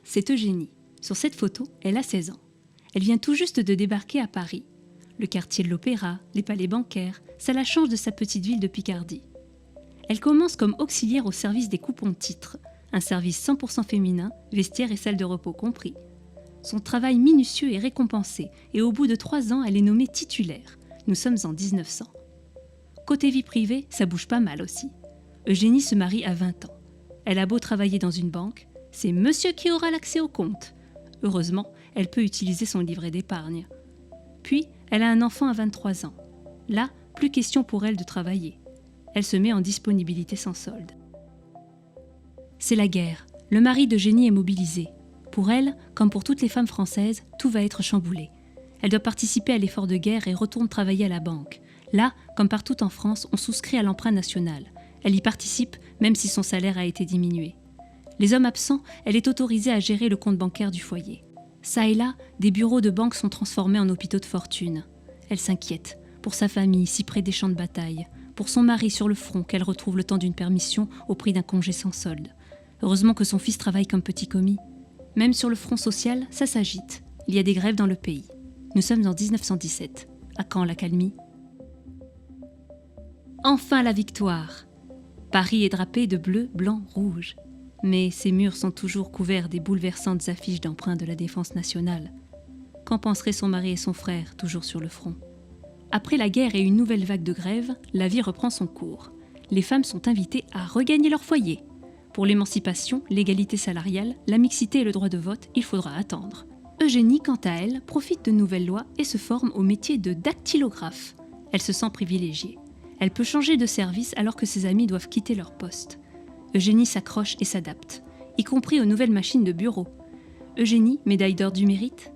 c'est Eugénie. Sur cette photo, elle a 16 ans. Elle vient tout juste de débarquer à Paris. Le quartier de l'Opéra, les palais bancaires, ça la change de sa petite ville de Picardie. Elle commence comme auxiliaire au service des coupons-titres, un service 100% féminin, vestiaire et salle de repos compris. Son travail minutieux est récompensé et au bout de 3 ans, elle est nommée titulaire. Nous sommes en 1900. Côté vie privée, ça bouge pas mal aussi. Eugénie se marie à 20 ans. Elle a beau travailler dans une banque, c'est monsieur qui aura l'accès au compte. Heureusement, elle peut utiliser son livret d'épargne. Puis, elle a un enfant à 23 ans. Là, plus question pour elle de travailler. Elle se met en disponibilité sans solde. C'est la guerre. Le mari d'Eugénie est mobilisé. Pour elle, comme pour toutes les femmes françaises, tout va être chamboulé. Elle doit participer à l'effort de guerre et retourne travailler à la banque. Là, comme partout en France, on souscrit à l'emprunt national. Elle y participe, même si son salaire a été diminué. Les hommes absents, elle est autorisée à gérer le compte bancaire du foyer. Ça et là, des bureaux de banque sont transformés en hôpitaux de fortune. Elle s'inquiète, pour sa famille si près des champs de bataille, pour son mari sur le front qu'elle retrouve le temps d'une permission au prix d'un congé sans solde. Heureusement que son fils travaille comme petit commis. Même sur le front social, ça s'agite. Il y a des grèves dans le pays. Nous sommes en 1917. À quand l'accalmie ? Enfin la victoire ! Paris est drapé de bleu, blanc, rouge. Mais ses murs sont toujours couverts des bouleversantes affiches d'emprunt de la défense nationale. Qu'en penseraient son mari et son frère, toujours sur le front ? Après la guerre et une nouvelle vague de grève, la vie reprend son cours. Les femmes sont invitées à regagner leur foyer. Pour l'émancipation, l'égalité salariale, la mixité et le droit de vote, il faudra attendre. Eugénie, quant à elle, profite de nouvelles lois et se forme au métier de dactylographe. Elle se sent privilégiée. Elle peut changer de service alors que ses amis doivent quitter leur poste. Eugénie s'accroche et s'adapte, y compris aux nouvelles machines de bureau. Eugénie, médaille d'or du mérite.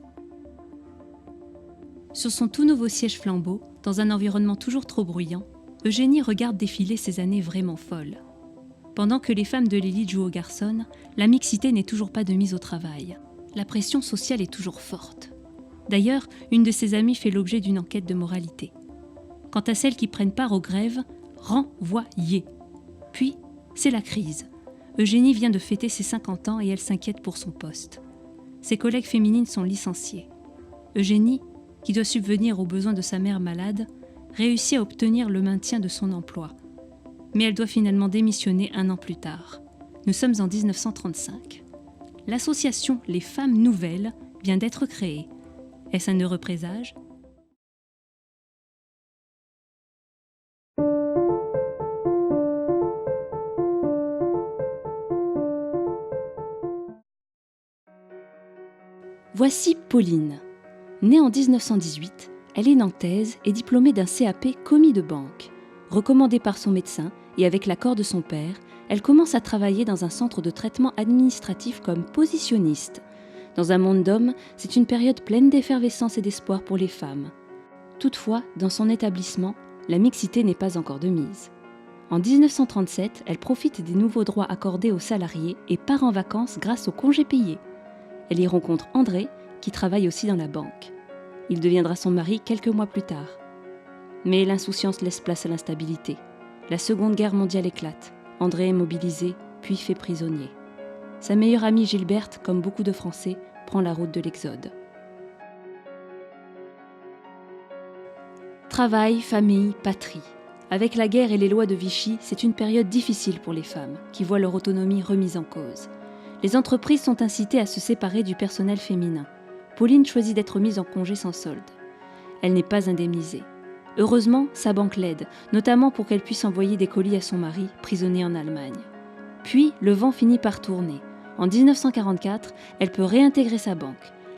Sur son tout nouveau siège flambeau, dans un environnement toujours trop bruyant, Eugénie regarde défiler ces années vraiment folles. Pendant que les femmes de l'élite jouent aux garçons, la mixité n'est toujours pas de mise au travail. La pression sociale est toujours forte. D'ailleurs, une de ses amies fait l'objet d'une enquête de moralité. Quant à celles qui prennent part aux grèves, renvoyées. Puis, c'est la crise. Eugénie vient de fêter ses 50 ans et elle s'inquiète pour son poste. Ses collègues féminines sont licenciées. Eugénie, qui doit subvenir aux besoins de sa mère malade, réussit à obtenir le maintien de son emploi. Mais elle doit finalement démissionner 1 an plus tard. Nous sommes en 1935. L'association Les Femmes Nouvelles vient d'être créée. Est-ce un heureux présage ? Voici Pauline. Née en 1918, elle est nantaise et diplômée d'un CAP commis de banque. Recommandée par son médecin et avec l'accord de son père, elle commence à travailler dans un centre de traitement administratif comme positionniste. Dans un monde d'hommes, c'est une période pleine d'effervescence et d'espoir pour les femmes. Toutefois, dans son établissement, la mixité n'est pas encore de mise. En 1937, elle profite des nouveaux droits accordés aux salariés et part en vacances grâce aux congés payés. Elle y rencontre André, qui travaille aussi dans la banque. Il deviendra son mari quelques mois plus tard. Mais l'insouciance laisse place à l'instabilité. La Seconde Guerre mondiale éclate. André est mobilisé, puis fait prisonnier. Sa meilleure amie Gilberte, comme beaucoup de Français, prend la route de l'exode. Travail, famille, patrie. Avec la guerre et les lois de Vichy, c'est une période difficile pour les femmes, qui voient leur autonomie remise en cause. Les entreprises sont incitées à se séparer du personnel féminin. Pauline choisit d'être mise en congé sans solde. Elle n'est pas indemnisée. Heureusement, sa banque l'aide, notamment pour qu'elle puisse envoyer des colis à son mari, prisonnier en Allemagne. Puis, le vent finit par tourner. En 1944, elle peut réintégrer sa banque.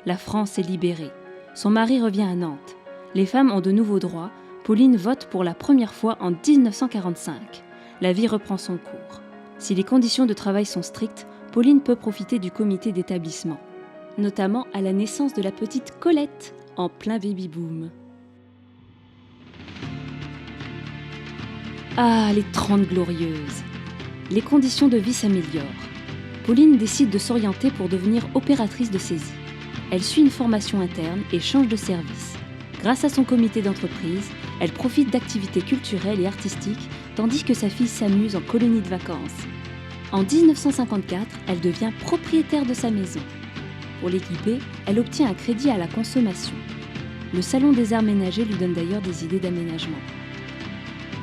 La France est libérée. Son mari revient à Nantes. Les femmes ont de nouveaux droits. Pauline vote pour la première fois en 1945. La vie reprend son cours. Si les conditions de travail sont strictes, Pauline peut profiter du comité d'établissement, notamment à la naissance de la petite Colette, en plein baby-boom. Ah, les 30 glorieuses! Les conditions de vie s'améliorent. Pauline décide de s'orienter pour devenir opératrice de saisie. Elle suit une formation interne et change de service. Grâce à son comité d'entreprise, elle profite d'activités culturelles et artistiques, tandis que sa fille s'amuse en colonie de vacances. En 1954, elle devient propriétaire de sa maison. Pour l'équiper, elle obtient un crédit à la consommation. Le salon des arts ménagers lui donne d'ailleurs des idées d'aménagement.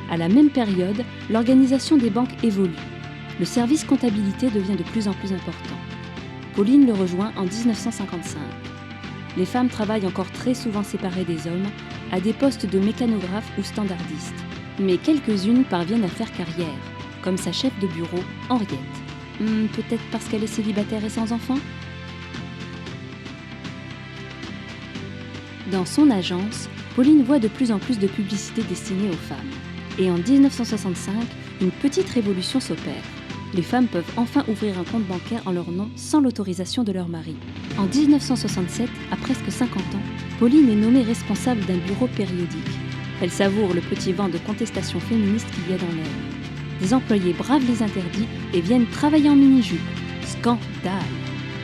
À la même période, l'organisation des banques évolue. Le service comptabilité devient de plus en plus important. Pauline le rejoint en 1955. Les femmes travaillent encore très souvent séparées des hommes, à des postes de mécanographe ou standardiste. Mais quelques-unes parviennent à faire carrière, comme sa chef de bureau, Henriette. Peut-être parce qu'elle est célibataire et sans enfant ? Dans son agence, Pauline voit de plus en plus de publicités destinées aux femmes. Et en 1965, une petite révolution s'opère. Les femmes peuvent enfin ouvrir un compte bancaire en leur nom sans l'autorisation de leur mari. En 1967, à presque 50 ans, Pauline est nommée responsable d'un bureau périodique. Elle savoure le petit vent de contestation féministe qu'il y a dans l'air. Des employés bravent les interdits et viennent travailler en mini-jupe. Scandale!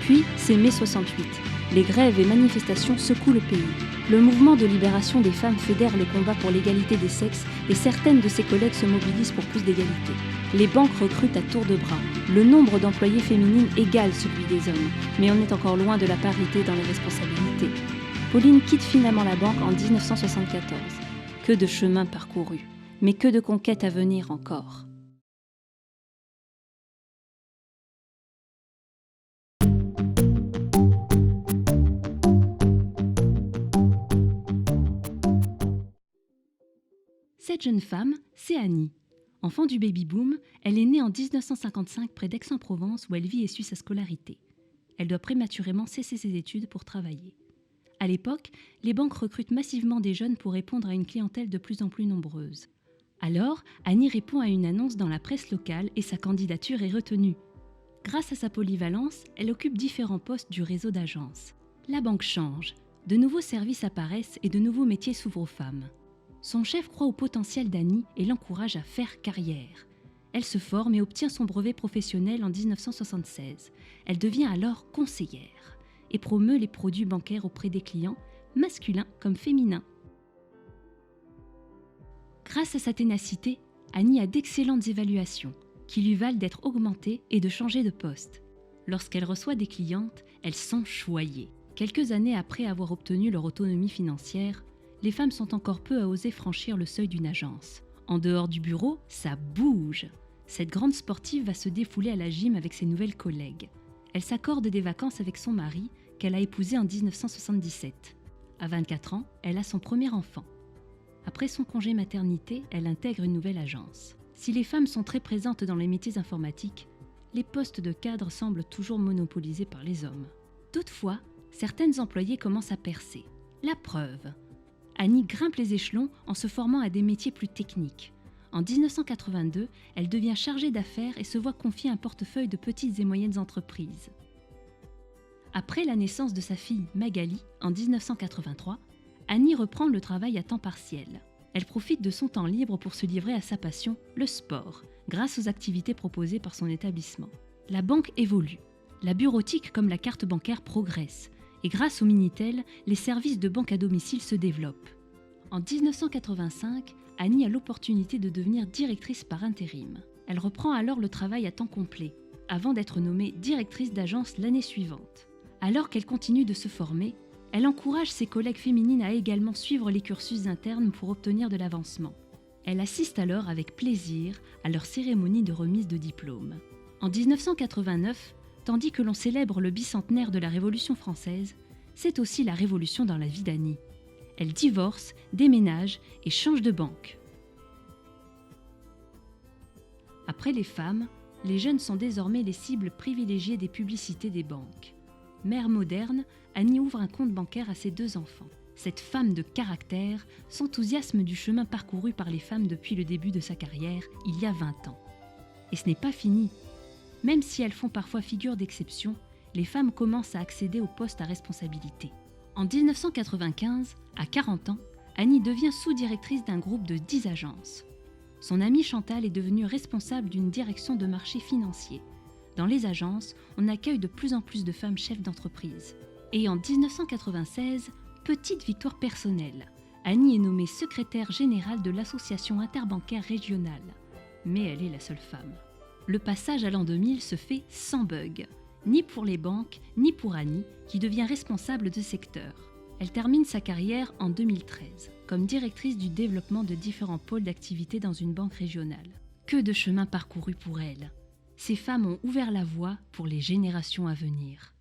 Puis, c'est mai 68. Les grèves et manifestations secouent le pays. Le mouvement de libération des femmes fédère le combat pour l'égalité des sexes et certaines de ses collègues se mobilisent pour plus d'égalité. Les banques recrutent à tour de bras. Le nombre d'employées féminines égale celui des hommes, mais on est encore loin de la parité dans les responsabilités. Pauline quitte finalement la banque en 1974. Que de chemins parcourus, mais que de conquêtes à venir encore. Cette jeune femme, c'est Annie. Enfant du baby-boom, elle est née en 1955 près d'Aix-en-Provence où elle vit et suit sa scolarité. Elle doit prématurément cesser ses études pour travailler. À l'époque, les banques recrutent massivement des jeunes pour répondre à une clientèle de plus en plus nombreuse. Alors, Annie répond à une annonce dans la presse locale et sa candidature est retenue. Grâce à sa polyvalence, elle occupe différents postes du réseau d'agences. La banque change, de nouveaux services apparaissent et de nouveaux métiers s'ouvrent aux femmes. Son chef croit au potentiel d'Annie et l'encourage à faire carrière. Elle se forme et obtient son brevet professionnel en 1976. Elle devient alors conseillère et promeut les produits bancaires auprès des clients, masculins comme féminins. Grâce à sa ténacité, Annie a d'excellentes évaluations qui lui valent d'être augmentée et de changer de poste. Lorsqu'elle reçoit des clientes, elles sont choyées. Quelques années après avoir obtenu leur autonomie financière, les femmes sont encore peu à oser franchir le seuil d'une agence. En dehors du bureau, ça bouge. Cette grande sportive va se défouler à la gym avec ses nouvelles collègues. Elle s'accorde des vacances avec son mari, qu'elle a épousé en 1977. À 24 ans, elle a son premier enfant. Après son congé maternité, elle intègre une nouvelle agence. Si les femmes sont très présentes dans les métiers informatiques, les postes de cadre semblent toujours monopolisés par les hommes. Toutefois, certaines employées commencent à percer. La preuve, Annie grimpe les échelons en se formant à des métiers plus techniques. En 1982, elle devient chargée d'affaires et se voit confier un portefeuille de petites et moyennes entreprises. Après la naissance de sa fille Magali en 1983, Annie reprend le travail à temps partiel. Elle profite de son temps libre pour se livrer à sa passion, le sport, grâce aux activités proposées par son établissement. La banque évolue. La bureautique comme la carte bancaire progresse. Et grâce au Minitel, les services de banque à domicile se développent. En 1985, Annie a l'opportunité de devenir directrice par intérim. Elle reprend alors le travail à temps complet, avant d'être nommée directrice d'agence l'année suivante. Alors qu'elle continue de se former, elle encourage ses collègues féminines à également suivre les cursus internes pour obtenir de l'avancement. Elle assiste alors avec plaisir à leur cérémonie de remise de diplôme. En 1989, tandis que l'on célèbre le bicentenaire de la Révolution française, c'est aussi la révolution dans la vie d'Annie. Elle divorce, déménage et change de banque. Après les femmes, les jeunes sont désormais les cibles privilégiées des publicités des banques. Mère moderne, Annie ouvre un compte bancaire à ses 2 enfants. Cette femme de caractère s'enthousiasme du chemin parcouru par les femmes depuis le début de sa carrière, il y a 20 ans. Et ce n'est pas fini. Même si elles font parfois figure d'exception, les femmes commencent à accéder aux postes à responsabilité. En 1995, à 40 ans, Annie devient sous-directrice d'un groupe de 10 agences. Son amie Chantal est devenue responsable d'une direction de marché financier. Dans les agences, on accueille de plus en plus de femmes chefs d'entreprise. Et en 1996, petite victoire personnelle, Annie est nommée secrétaire générale de l'association interbancaire régionale. Mais elle est la seule femme. Le passage à l'an 2000 se fait sans bug. ni pour les banques, ni pour Annie, qui devient responsable de secteur. Elle termine sa carrière en 2013, comme directrice du développement de différents pôles d'activité dans une banque régionale. Que de chemin parcouru pour elle! Ces femmes ont ouvert la voie pour les générations à venir.